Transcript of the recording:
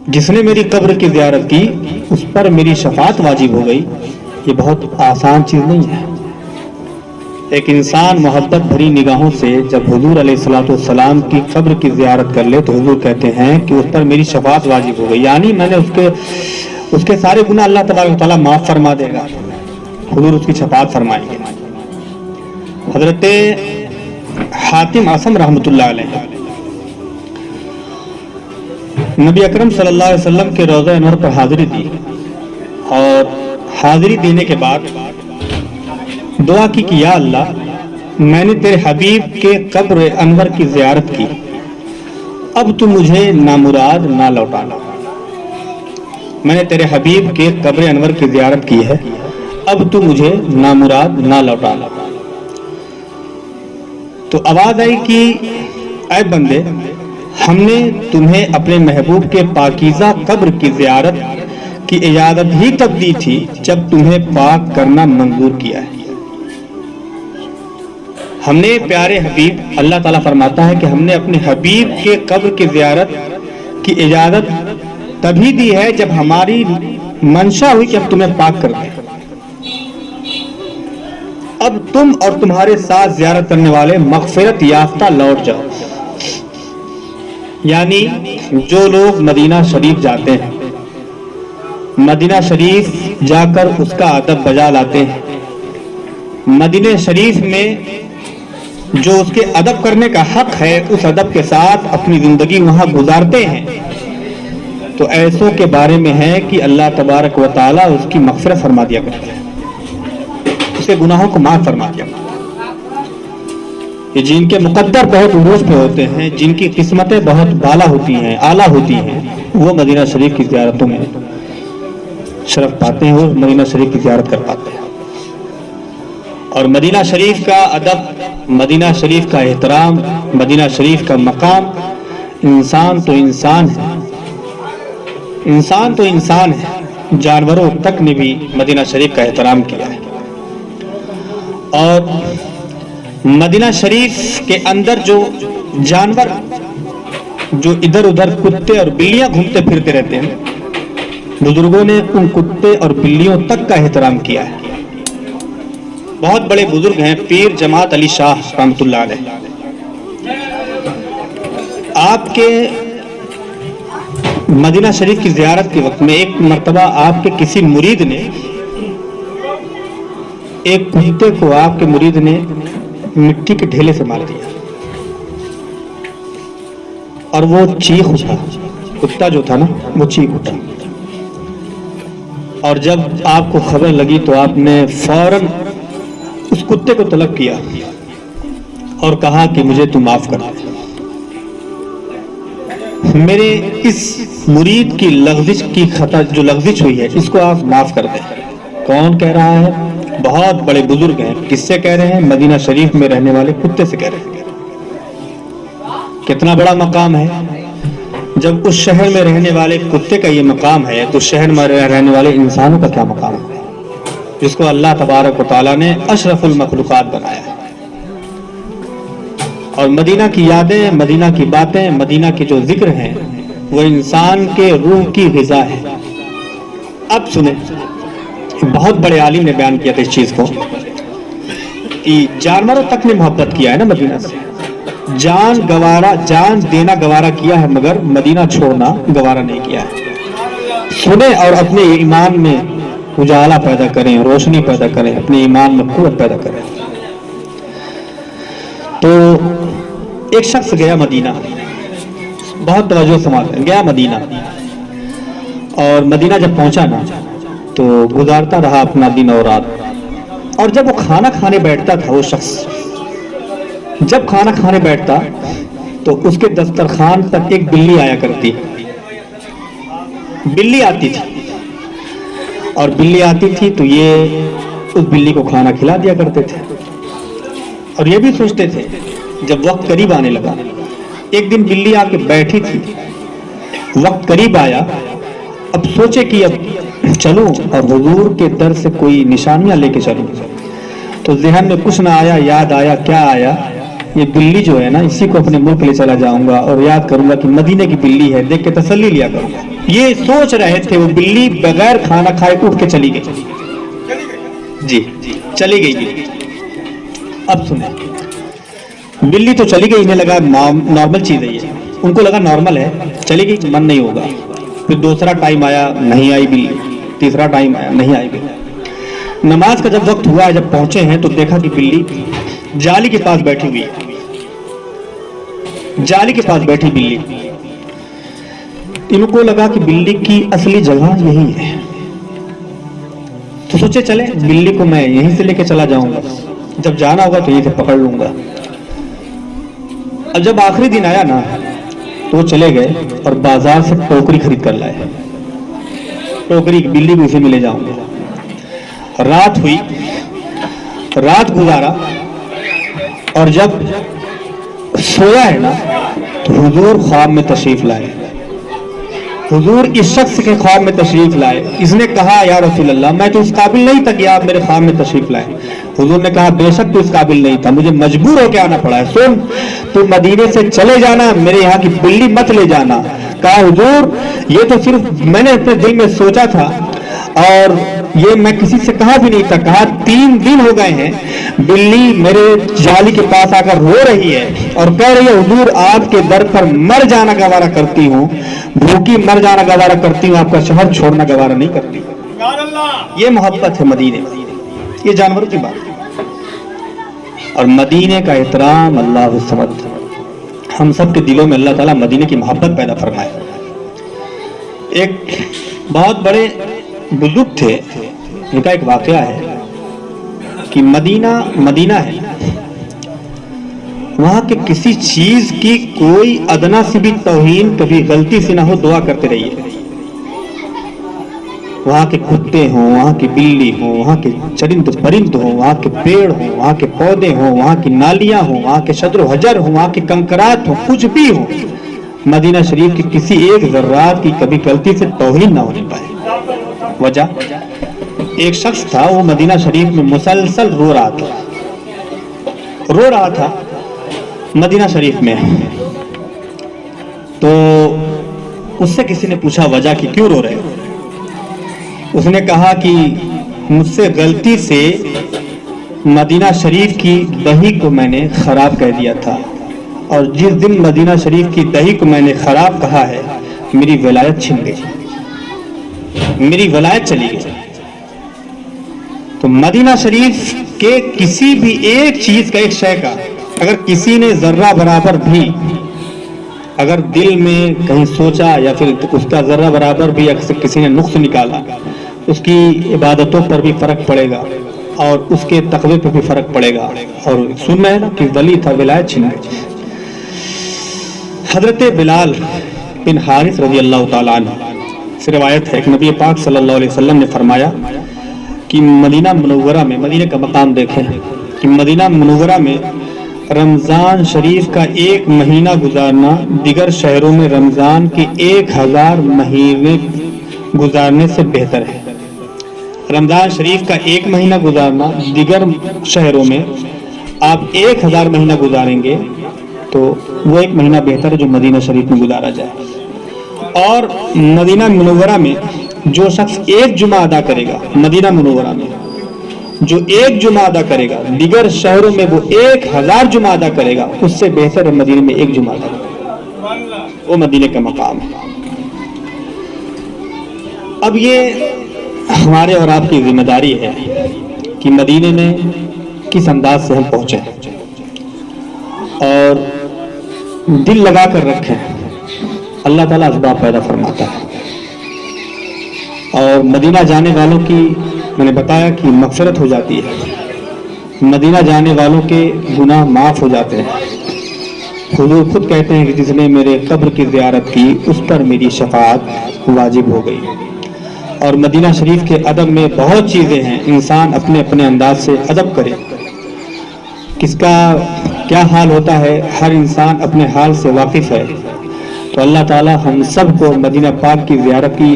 جس نے میری قبر کی زیارت کی اس پر میری شفاعت واجب ہو گئی. یہ بہت آسان چیز نہیں ہے. ایک انسان محبت بھری نگاہوں سے جب حضور علیہ الصلوۃ والسلام کی قبر کی زیارت کر لے تو حضور کہتے ہیں کہ اس پر میری شفاعت واجب ہو گئی، یعنی میں نے اس کے سارے گناہ اللہ تبارک و تعالیٰ معاف فرما دے گا. حضور اس کی شفاعت فرمائیں گے. حضرت حاتم اعصم رحمۃ اللہ علیہ نبی اکرم صلی اللہ علیہ وسلم کے روضہ انور پر حاضری دی، اور حاضری دینے کے بعد دعا کی کہ یا اللہ میں نے تیرے حبیب کے قبر انور کی زیارت کی، اب تو مجھے نامراد نہ لوٹانا. میں نے تیرے حبیب کے قبر انور کی زیارت کی ہے، اب تو مجھے نامراد نہ لوٹانا. تو آواز آئی کہ اے بندے، ہم نے تمہیں اپنے محبوب کے پاکیزہ قبر کی زیارت کی اجازت ہی تب دی تھی جب تمہیں پاک کرنا منظور کیا ہے. ہم نے پیارے حبیب، اللہ تعالیٰ فرماتا ہے کہ ہم نے اپنے حبیب کے قبر کی زیارت کی اجازت تبھی دی ہے جب ہماری منشا ہوئی کہ ہم تمہیں پاک کر دیں. اب تم اور تمہارے ساتھ زیارت کرنے والے مغفرت یافتہ لوٹ جاؤ. یعنی جو لوگ مدینہ شریف جاتے ہیں، مدینہ شریف جا کر اس کا ادب بجا لاتے ہیں، مدینہ شریف میں جو اس کے ادب کرنے کا حق ہے اس ادب کے ساتھ اپنی زندگی وہاں گزارتے ہیں، تو ایسوں کے بارے میں ہے کہ اللہ تبارک و تعالیٰ اس کی مغفرت فرما دیا کرتا ہے، اس کے گناہوں کو معاف فرما دیا کرتا ہے. کہ جن کے مقدر بہت عروج پہ ہوتے ہیں، جن کی قسمتیں بہت بالا ہوتی ہیں، اعلیٰ ہوتی ہیں، وہ مدینہ شریف کی زیارتوں میں شرف پاتے ہیں، وہ مدینہ شریف کی زیارت کر پاتے ہیں. اور مدینہ شریف کا ادب، مدینہ شریف کا احترام، مدینہ شریف کا مقام، انسان تو انسان ہے، انسان تو انسان ہے، جانوروں تک نے بھی مدینہ شریف کا احترام کیا ہے. اور مدینہ شریف کے اندر جو جانور جو ادھر ادھر کتے اور بلیاں گھومتے پھرتے رہتے ہیں، بزرگوں نے ان کتے اور بلیوں تک کا احترام کیا ہے. بہت بڑے بزرگ ہیں پیر جماعت علی شاہ رحمۃ اللہ علیہ، آپ کے مدینہ شریف کی زیارت کے وقت میں ایک مرتبہ آپ کے کسی مرید نے ایک کتے کو، آپ کے مرید نے مٹی کے ڈھیلے سے مار دیا، اور وہ چیخ اٹھا، کتا جو تھا نا وہ چیخ اٹھا. اور جب آپ کو خبر لگی تو آپ نے فوراً اس کتے کو طلب کیا اور کہا کہ مجھے تو معاف کر دے، میرے اس مرید کی لغزش کی خطا جو لغزش ہوئی ہے اس کو آپ معاف کر دیں. کون کہہ رہا ہے؟ بہت بڑے بزرگ ہیں. کس سے کہہ رہے ہیں؟ مدینہ شریف میں رہنے والے کتے سے کہہ رہے ہیں. کتنا بڑا مقام ہے. جب اس شہر میں رہنے والے کتے کا یہ مقام ہے تو شہر میں رہنے والے انسانوں کا کیا مقام ہے، جس کو اللہ تبارک و تعالیٰ نے اشرف المخلوقات بنایا ہے. اور مدینہ کی یادیں، مدینہ کی باتیں، مدینہ کے جو ذکر ہیں وہ انسان کے روح کی غذا ہے. اب سنیں، بہت بڑے عالم نے بیان کیا تھا اس چیز کو کہ جانوروں تک نے محبت کیا ہے نا مدینہ سے، جان دینا گوارا کیا ہے مگر مدینہ چھوڑنا گوارا نہیں کیا ہے. سنیں اور اپنے ایمان میں اجالا پیدا کریں، روشنی پیدا کریں، اپنے ایمان میں قوت پیدا کریں. تو ایک شخص گیا مدینہ، بہت توجہ سماعت گیا مدینہ، اور مدینہ جب پہنچا نا تو گزارتا رہا اپنا دن اور رات. اور جب وہ کھانا کھانے بیٹھتا تھا، وہ شخص جب کھانا کھانے بیٹھتا تو اس کے دسترخوان پر ایک بلی آیا کرتی، بلی آتی تھی، اور بلی آتی تھی تو یہ اس بلی کو کھانا کھلا دیا کرتے تھے. اور یہ بھی سوچتے تھے جب وقت قریب آنے لگا، ایک دن بلی آ کے بیٹھی تھی، وقت قریب آیا، اب سوچے کہ اب چلوں اور حضور کے در سے کوئی نشانیاں لے کے چلوں. تو ذہن میں کچھ نہ آیا، یاد آیا، کیا آیا یہ بلی جو ہے نا اسی کو اپنے ملک لے چلا جاؤں گا اور یاد کروں گا کہ مدینے کی بلی ہے، دیکھ کے تسلی لیا کروں گا. یہ سوچ رہے تھے. وہ بلی بغیر کھانا کھائے اٹھ کے چلی گئی. جی چلی گئی بلی. اب سنیں، بلی تو چلی گئی، انہیں لگا نارمل چیز ہے یہ، ان کو لگا نارمل ہے، چلی گئی، من نہیں ہوگا. پھر دوسرا ٹائم آیا، نہیں آئی بلی. تیسرا ٹائم آیا، نہیں آئی بلی. نماز کا جب وقت ہوا ہے، جب پہنچے ہیں تو دیکھا کہ بلی جالی کے پاس بیٹھی ہوئی ہے. جالی کے پاس بیٹھی بلی. ان کو لگا کہ بلی کی اصلی جگہ یہی ہے، تو سوچے چلے بلی کو میں یہیں سے لے کے چلا جاؤں گا، جب جانا ہوگا تو یہیں سے پکڑ لوں گا. اب جب آخری دن آیا نا تو وہ چلے گئے اور بازار سے ٹوکری خرید کر لائے. ٹوکری بلی کو اسے میں لے جاؤں گا. رات ہوئی، رات گزارا، اور جب سویا ہے نا تو حضور خواب میں تشریف لائے. حضور اس شخص کے خواب میں تشریف لائے. اس نے کہا یا رسول اللہ میں تو اس قابل نہیں تھا کہ آپ میرے خواب میں تشریف لائے. حضور نے کہا بے شک تو اس قابل نہیں تھا، مجھے مجبور ہو کے آنا پڑا ہے. سن، تو مدینے سے چلے جانا، میرے یہاں کی بلی مت لے جانا. کہا حضور یہ تو صرف میں نے اپنے دل میں سوچا تھا اور یہ میں کسی سے کہا بھی نہیں تھا. کہا 3 دن ہو گئے ہیں بلی میرے جالی کے پاس آ کر رو رہی ہے اور کہہ رہی ہے حضور آپ کے در پر مر جانا گوارا کرتی ہوں، بھوکی مر جانا گوارا کرتی ہوں، آپ کا شہر چھوڑنا گوارا نہیں کرتی. یہ محبت ہے مدینے، یہ جانوروں کی بات ہے. اور مدینے کا احترام اللہ الصمد، ہم سب کے دلوں میں اللہ تعالیٰ مدینے کی محبت پیدا فرمائے. ایک بہت بڑے بزرگ تھے، ان کا ایک واقعہ ہے کہ مدینہ ہے، وہاں کے کسی چیز کی کوئی ادنا سی بھی توہین کبھی غلطی سے نہ ہو، دعا کرتے رہیے. وہاں کے کتے ہوں، وہاں کی بلی ہوں، وہاں کے چرند پرند ہوں، وہاں کے پیڑ ہوں، وہاں کے پودے ہوں، وہاں کی نالیاں ہوں، وہاں کے شجر و حجر ہوں، وہاں کے کنکرات ہوں، کچھ بھی ہوں، مدینہ شریف کی کسی ایک ذرات کی کبھی غلطی سے توہین نہ ہونے پائے. وجہ ایک شخص تھا، وہ مدینہ شریف میں مسلسل رو رہا تھا مدینہ شریف میں. تو اس سے کسی نے پوچھا وجہ کہ کیوں رو رہے ہو؟ اس نے کہا کہ مجھ سے غلطی سے مدینہ شریف کی دہی کو میں نے خراب کہہ دیا تھا، اور جس دن مدینہ شریف کی دہی کو میں نے خراب کہا ہے میری ولایت چھن گئی، میری ولایت چلی گئی. تو مدینہ شریف کے کسی بھی ایک چیز کا، ایک شے کا اگر کسی نے ذرہ برابر بھی اگر دل میں کہیں سوچا یا پھر اس کا ذرہ برابر بھی اگر کسی نے نقص نکالا، اس کی عبادتوں پر بھی فرق پڑے گا اور اس کے تقوی پر بھی فرق پڑے گا. اور سننا ہے نا کہ ولی تھا، ولایت چھن گئی. حضرت بلال بن حارث رضی اللہ تعالیٰ عنہ سے روایت ہے کہ نبی پاک صلی اللہ علیہ وسلم نے فرمایا کہ مدینہ منورہ میں، مدینہ کا مقام دیکھیں کہ مدینہ منورہ میں رمضان شریف کا 1 مہینہ گزارنا دیگر شہروں میں رمضان کے 1000 مہینے گزارنے سے بہتر ہے. رمضان شریف کا 1 مہینہ گزارنا دیگر شہروں میں آپ 1000 مہینہ گزاریں گے تو وہ 1 مہینہ بہتر ہے جو مدینہ شریف میں گزارا جائے. اور مدینہ منورہ میں جو شخص 1 جمعہ ادا کرے گا، مدینہ منورہ میں جو 1 جمعہ ادا کرے گا، دیگر شہروں میں وہ 1000 جمعہ ادا کرے گا، اس سے بہتر ہے مدینہ میں 1 جمعہ ادا کرے. وہ مدینہ کا مقام ہے. اب یہ ہمارے اور آپ کی ذمہ داری ہے کہ مدینے میں کس انداز سے ہم پہنچے اور دل لگا کر رکھیں. اللہ تعالیٰ اسباب پیدا فرماتا ہے، اور مدینہ جانے والوں کی میں نے بتایا کہ مغفرت ہو جاتی ہے، مدینہ جانے والوں کے گناہ معاف ہو جاتے ہیں. حضور خود کہتے ہیں کہ جس نے میرے قبر کی زیارت کی اس پر میری شفاعت واجب ہو گئی. اور مدینہ شریف کے ادب میں بہت چیزیں ہیں، انسان اپنے اپنے انداز سے ادب کرے. کس کا کیا حال ہوتا ہے ہر انسان اپنے حال سے واقف ہے. تو اللہ تعالی ہم سب کو مدینہ پاک کی زیارت کی